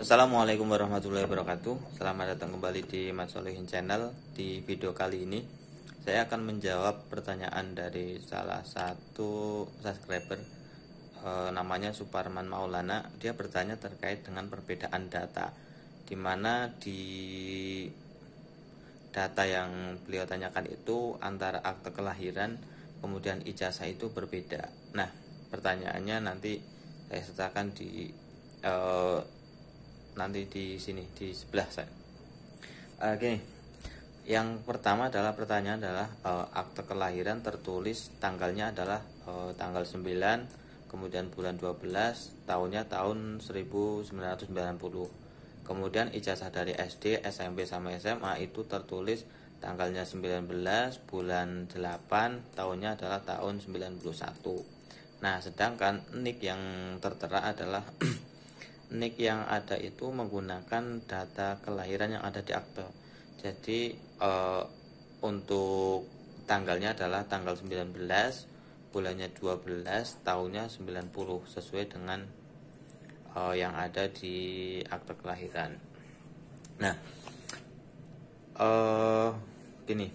Assalamualaikum warahmatullahi wabarakatuh. Selamat datang kembali di Mat Solehin Channel. Di video kali ini saya akan menjawab pertanyaan dari salah satu subscriber, namanya Suparman Maulana. Dia bertanya terkait dengan perbedaan data, dimana di data yang beliau tanyakan itu antara akte kelahiran kemudian ijazah itu berbeda. Nah, pertanyaannya nanti saya sertakan di nanti di sini di sebelah saya. Oke. Yang pertama adalah pertanyaan adalah akte kelahiran tertulis tanggalnya adalah tanggal 9, kemudian bulan 12, tahunnya tahun 1990. Kemudian ijazah dari SD, SMP sama SMA itu tertulis tanggalnya 19, bulan 8, tahunnya adalah tahun 91. Nah, sedangkan NIK yang tertera adalah NIK yang ada itu menggunakan data kelahiran yang ada di akte. Jadi untuk tanggalnya adalah tanggal 19, bulannya 12, tahunnya 90 sesuai dengan yang ada di akte kelahiran. Nah, gini,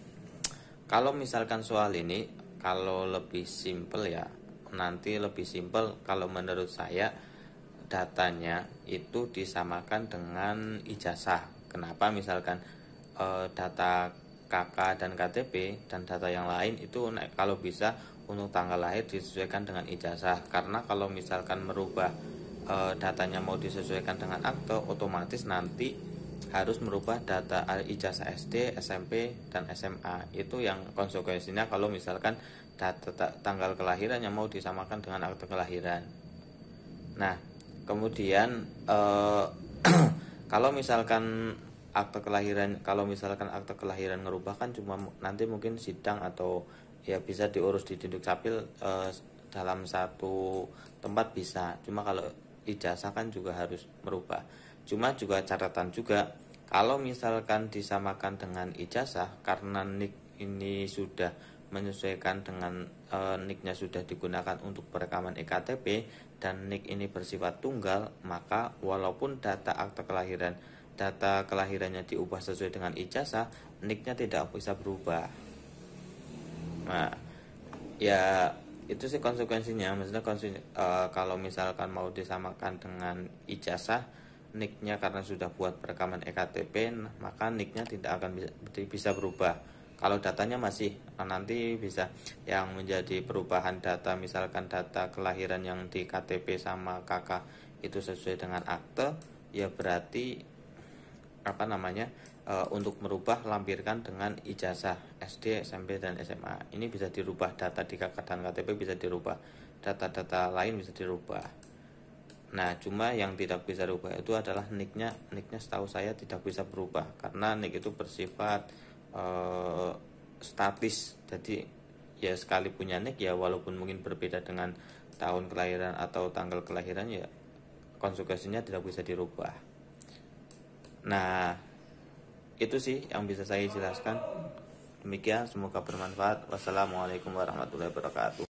kalau misalkan soal ini kalau lebih simple ya, nanti lebih simple kalau menurut saya datanya itu disamakan dengan ijazah. Kenapa? Misalkan data KK dan KTP dan data yang lain itu kalau bisa untuk tanggal lahir disesuaikan dengan ijazah. Karena kalau misalkan merubah datanya mau disesuaikan dengan akte, otomatis nanti harus merubah data ijazah SD, SMP, dan SMA. Itu yang konsekuensinya kalau misalkan data tanggal kelahiran yang mau disamakan dengan akte kelahiran. Nah, kemudian kalau misalkan akte kelahiran ngerubah kan cuma nanti mungkin sidang atau ya bisa diurus di Dinduk Capil dalam satu tempat bisa. Cuma kalau ijazah kan juga harus merubah. Cuma juga catatan juga kalau misalkan disamakan dengan ijazah, karena NIK ini sudah menyesuaikan dengan NIK-nya sudah digunakan untuk perekaman EKTP dan NIK ini bersifat tunggal, maka walaupun data kelahirannya diubah sesuai dengan ijazah, NIK-nya tidak bisa berubah. Nah, ya itu sih konsekuensinya. Maksudnya kalau misalkan mau disamakan dengan ijazah, NIK-nya karena sudah buat perekaman EKTP, maka NIK-nya tidak akan bisa berubah. Kalau datanya masih, nanti bisa yang menjadi perubahan data, misalkan data kelahiran yang di KTP sama KK itu sesuai dengan akte, ya berarti untuk merubah lampirkan dengan ijazah SD, SMP, dan SMA. Ini bisa dirubah, data di KK dan KTP bisa dirubah, data-data lain bisa dirubah. Nah, cuma yang tidak bisa berubah itu adalah NIK-nya setahu saya tidak bisa berubah karena NIK itu bersifat statis. Jadi ya sekali punya NIK ya walaupun mungkin berbeda dengan tahun kelahiran atau tanggal kelahiran, ya konsekuensinya tidak bisa dirubah. Nah, itu sih yang bisa saya jelaskan. Demikian, semoga bermanfaat. Wassalamualaikum warahmatullahi wabarakatuh.